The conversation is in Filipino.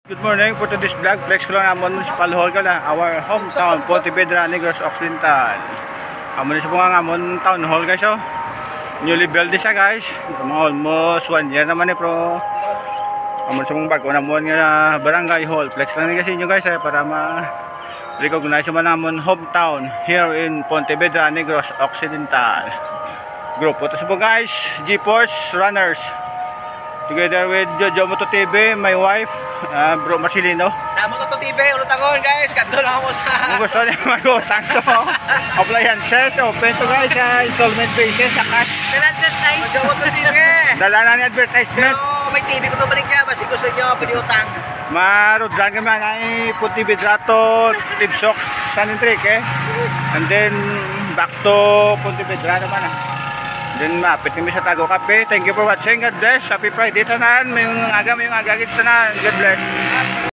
Good morning for today's vlog. Flex ko lang amon municipal hall ka na. Our hometown, Pontevedra, Negros Occidental. Amon na siya po nga amon town hall guys. Oh. Newly built siya guys. Mga almost 1 year naman pero amon sa mong bago namon nga barangay hall. Flex lang kasi inyo guys para ma-recognize man amon hometown here in Pontevedra, Negros Occidental. Group. Ito po guys, G-Force Runners. Together with Jojo Moto TV, my wife, Bro Marcelino. Moto TV, ulut-angon guys, kanto lang ako sa... Kung gusto niya mag-utang to, appliances, open to guys, installment basis, sa cash. Jojo Moto TV. Dala na ni advertisement. Pero may TV ko to balik niya, basi gusto nyo, pwede utang. Marudlan kami ay Pontevedrato, Tibsok, San Enrique. And then, back to Pontevedra naman Then mapit kami sa Tago Cafe. Thank you for watching. God bless. Happy Friday tanan. Mayong aga gits tanan. God bless.